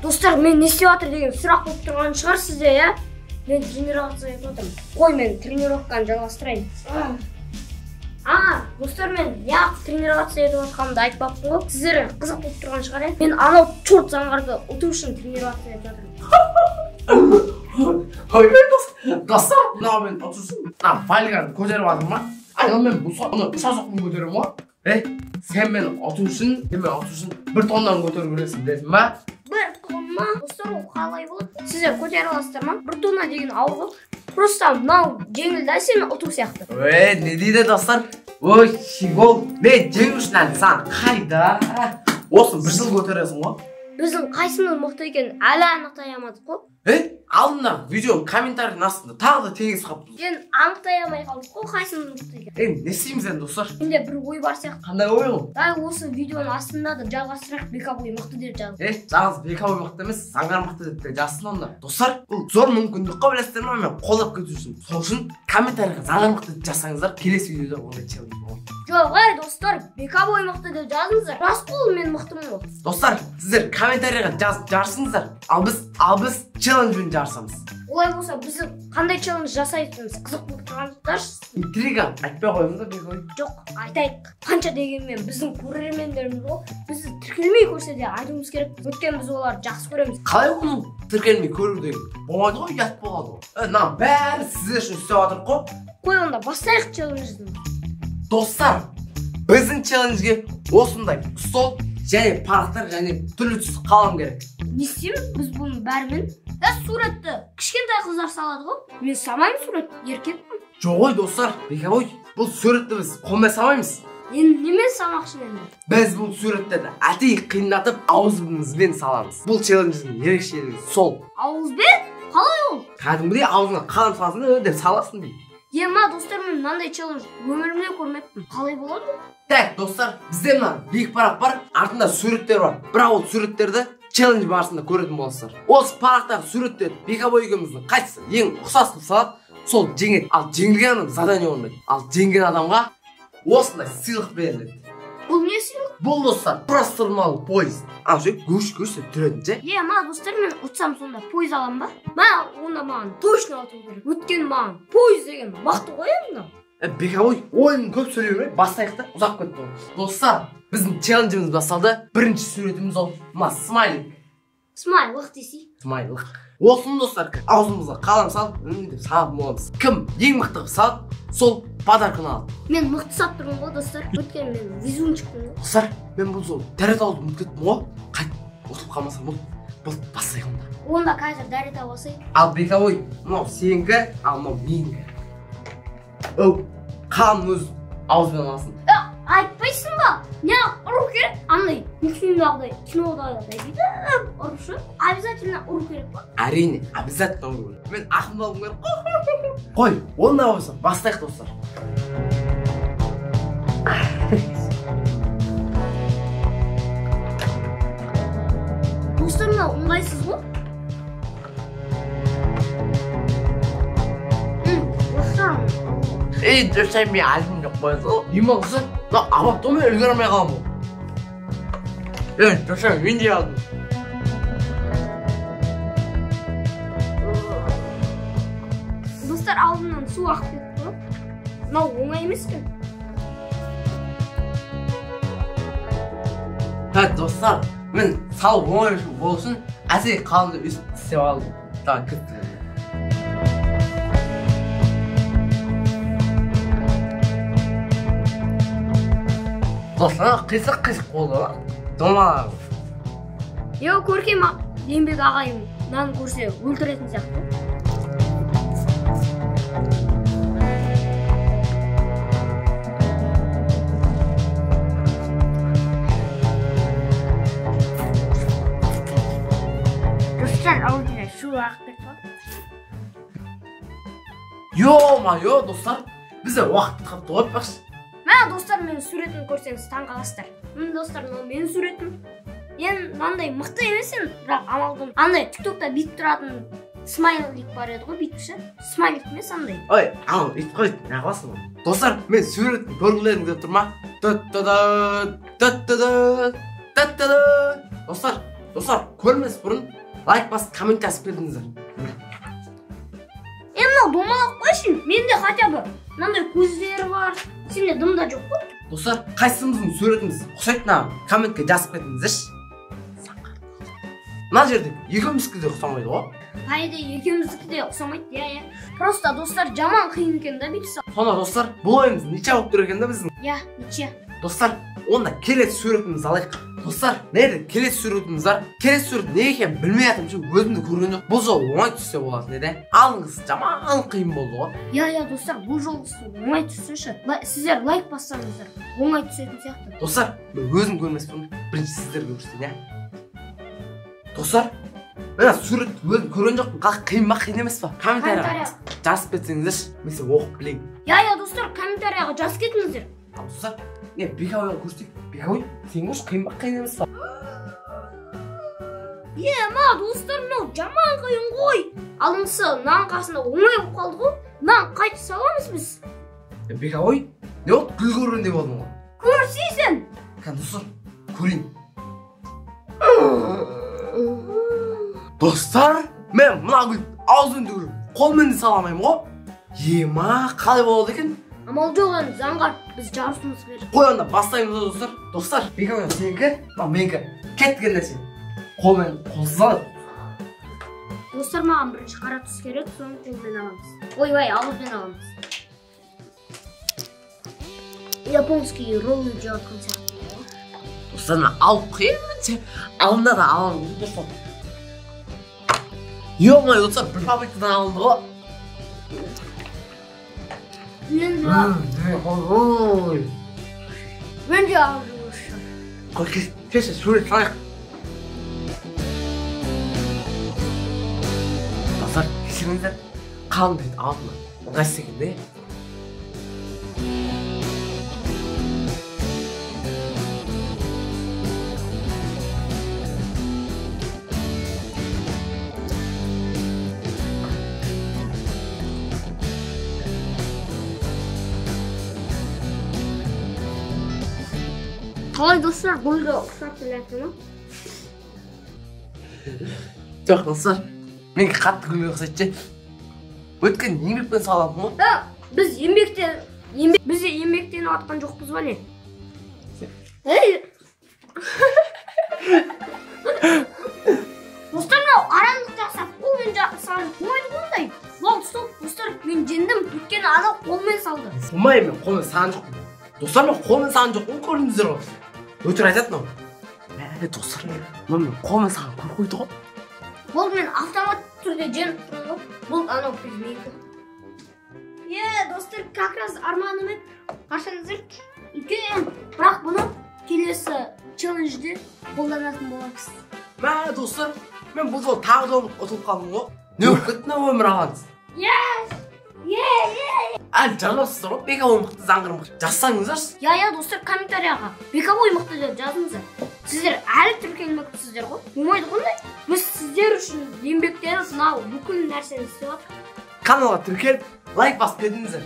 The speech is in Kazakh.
Достар, мен не істеп жатыр деген сұрақ болып тұрған шығар сізде, иә? Мен тренироваться етіп отырмын. Қой, мен тренировканы жалғастырайын. Достар, мен неғып тренировация етіп отырғанымды айтпаппын ғой. Сіздер қызық болып тұрған шығар, иә? Мен анау чорт заңғарды ұту үшін тренировация етіп жатырмын. Достар, мынау мен ұтусын. Байлығын көтеріп жатырмын ма? Мен бұл ұсасықпен көтеремін ғой. Сен мен ұту үшін бір тоннан көтеріп көресің десің ба? Бір тонна? Достар, ол қалай болады? Сіздер көтеріп аласыздар ма? Бір тонна деген ауыр ғой. Просто мынау жеңіл да сені ұту сияқты. Не дейді достар? Ой, шигол. Мен жеңіл үшін әлі сан қайда? Осы бір жыл көтересің ғой. Біздің қайсымыз мықты екен әлі анықтай алмадық қой. Алдында видеоның комментарийдің астында тағы да теңіз қаппыз. Мен анықтай алмай қалдық қой қайсымыз мықты екен. Не істейміз енді достар? Менде бір ой бар сияқты. Қандай ой ол? Осы видеоның астында да жалғастырақ Бекабой мықты деп жазып. Жалғыз Бекабой мықты емес, Заңғар мықты деп жазсын онда. Достар, бұл зор мүмкіндік қой, білесіздер ме? Мен қолдап кету үшін. Сол үшін комментарийға Заңғар мықты деп жазсаңыздар, келесі видеода ондай челлендж болады. Жоқ, достар, Бекабой мықты деп жазыңыздар. Рас қой, мен мықтымын ғой. Достар, сіздер комментарийға жарысыңыздар. Ал біз челленджбен жарысамыз. Олай болса, біз қандай челлендж жасайтынымыз қызық болып тұрғандар. Интрига айтпай қойыңыз да Бекабой. Жоқ, айтайық. Қанша дегенмен біздің көрермендеріміз ғой. Біз тіркелмей көрсе де айтуымыз керек. Өйткені біз оларды жақсы көреміз. Қалай оның тіркелмей көру деген? Болмайды ғой, ұят болады ғой. Мына бәрі сіздер үшін істеп жатыр ғой. Қой, онда бастайық челленджді. Достар, біздің челленджге осындай стол және парақтар және түрлі түсті қалам керек. Не істейміз біз бұның бәрімен? Суретті кішкентай қыздар салады ғой. Мен салмаймын сурет, еркекпін. Жоқ ой достар, Бекабой, бұл суретті біз қолмен салмаймыз. Енді немен салмақшын енді? Біз бұл суреттерді әдейі қиындатып ауызымызбен саламыз. Бұл челлендждің ерекшелігі сол. Ауызбен? Қалай ол? Кәдімгідей аузыңа қалам саласың деп саласың дейді. Достар, мен мынандай челлендж өмірімде көрмеппін. Қалай болады ол? Так, достар, бізде мына биік парақ бар, артында суреттер бар. Бірақ ол суреттерді челлендж барысында көретін боласыздар. Осы парақтағы суреттер Бекабой екеуміздің қайсысы ең ұқсас қылып салады, сол жеңеді. Ал жеңілген адам задание орындайды. Ал жеңген адамға осындай сыйлық беріледі. Бұл не сыйлық? Бұл достар простырмалы поезд. Көш деп жүретін ше. Достар, мен ұтсам сонда поезд алам ба? Онда маған точно ату керек. Өткен маған поезд деген мықты ғой енді. Бекабой, ойын көп сөйлеме, бастайық та ұзақ кетті. Достар, біздің челленджіміз басталды. Бірінші суретіміз ол смайлик. Смайлық десей. Смайлық. Осыны достар, аузымызға қалам салып, деп салып боламыз. Кім ең мықты салып, сол подарканы алды. Мен мықты сап тұрмын ғой достар. Өткен мен везунчикпін ғой. Достар, мен бұл сол дәрет алуды ұмытып кеттім ғой. Қайт, ұтып қалмасам бұл бастайық онда. Онда қазір дәрет аласай. Ал Бекабой, мынау сенікі, ал мынау менікі. Қалам өз аузбен аласың. Айтпайсың ба? Не ұру керек? Андай мультфильмдағыдай, кинодағыдай дейді. Ұрышы обязательно ұру керек па? Әрине, обязательно ұру керек. Мен ақымды алғым керек. Қой, онда болса бастайық достар. Достар, мына ыңғайсыз ғой? Достар, мен әлім жоқ қойды. Ема қызы, абапты мен үлгер алмай қалам бұл. Достар, мен де алдым. Достар, алдымнан су ақып кетті ғой. Мынау оңай емес пе? Достар, мен салып оңай болсын, әсей қалымды үстіп істеп алдым. Тағы күтті. Достар, қисық болды ма? Домалағы. Көркем еңбек ағайым нан көрсе өлтіретін сияқты. Достар, аузына су ағып кетті. Йо-майо, достар, бізде уақыт қапты ғой бақшы. Достар, менің суретін көрсеңіз таң қаласыздар. Достар, менің суретім. Енді мынандай мықты емес енді, бірақ амалдым. Андай тиктокта бүйтіп тұратын смайлик бар еді ғой, бүйтіп ше. Смайлик емес андай. Ой, бүйтіп қой, не қыласың ғой? Достар, мен суретін көргілерің деп тұрма. Достар, Достар, көрмес бұрын лайк басып коммент жазып бердіңіздер. Мынау домалақ қойшын, менде хотя бы мынандай көздері бар, сенде дымда жоқ қой. Достар, қайсымыздың суретіміз ұқсайтын комментке жазып кетіңіздерші. Мына жерде екеуміздікі де ұқсамайды ғой. Хайда, екеуміздікі де ұқсамайды, иә. Просто достар жаман қиын екен да бүйтсе. Сонда достар, бұл ойымыз неше болып тұр екен да біздің? Иә, неше. Достар, онда келесі суретімізді алайық. Достар, nerede келесі суретіміз бар? Келесі сурет не екенін білмей жатырмын, çünkü өзімді көрген жоқ. Бұл жолы оңай түссе болады, не? Алыңыз, жаман қиын болды ғой. Иә, достар, бұл жолы оңай түссінші. Сіздер лайк бассаңыздар, оңай түсетін сияқты. Достар, мен өзім көрмеспін, бірінші сіздерге көрсетейін, иә. Достар, мен сурет өзім көрген жоқпын, қалай қиын ба, қиын емес па? Комментарияға жазып кетсеңіздерші, мен оқып білейін. Иә, достар, комментарияға жазып кетіңіздер. Достар, не Бекабойға көрсетейік. Бекабой, сен көрші қиын ба, қиын емес па? Ма, достар, мынау жаман қиын ғой. Алынсы мынаның қасында оңай болып қалды ғой. Мынаны қайтып саламыз біз. Бекабой, не болды? Гүл көргендей болдың ғой. Көрсейсің. Достар, көрейін. Достар, мен мына гүл аузын түгіліп, қолмен де саламаймын ғой. Ема, қалай болады екен? Амал жоқ енді, заңғар, біз жарысымыз керек. Қой онда бастаймыз достар. Достар, Бекабой сенікі, менікі кеткен нәрсе. Қолмен қолсыз алады. Достар, маған бірінші қара түс керек, соны қолмен аламыз. Ой, ауызбен аламыз. Японский роллы жатқан сияқты. Достар, алып қиын, алында да аламын достар. Ё-моё, достар, бір паприктадан алынды ғой. Менде ауызы. Қой, кеше сурет салайық. Достар, кешіріңіздер, қандай алдына ыңғайсыз екен де. Қалай достар, гүлді ұқсап білетін ма? Жоқ достар, менің қатты гүлге ұқсайды. Өткен еңбекпен салатын ғой. Біз еңбектен атқан жоқпыз ба не? Достар, мынау арамдық жасап, қолмен салып болмайды қондай. Стоп, достар, мен жеңдім, өйткені ана қолмен салды. Болмай, мен қолмен салған жоқпын. Достар, мен қолмен салған жоқпын, көрдіңіздер ғой. Өтір айтатын ау. Достар, мен қолмен салған көр қойды ғой. Бұл мен автомат түрде жеңіп тұрмын ғой. Бұл анау білмейді. Достар, как раз арманым еді. Қашаныздар үлкен, бірақ бұны келесі челленджде қолданатын боламыз. Достар, мен бұл жолы тағы да ұтылып қалдым ғой. Не болып кетті өмір ағаңыз? Жарыласыздар ғой, Бекабой мықты, заңғыр мықты. Жазсаңыздаршы. Достар, комментарияға Бекабой мықты деп жазыңыздар. Сіздер әлі түркі еңбектісіздер ғой. Болмайды қондай. Біз сіздер үшін еңбектеніп, мынау бүкіл нәрсені істеп жатырмыз. Каналға тіркеліп, лайк басып кетіңіздер.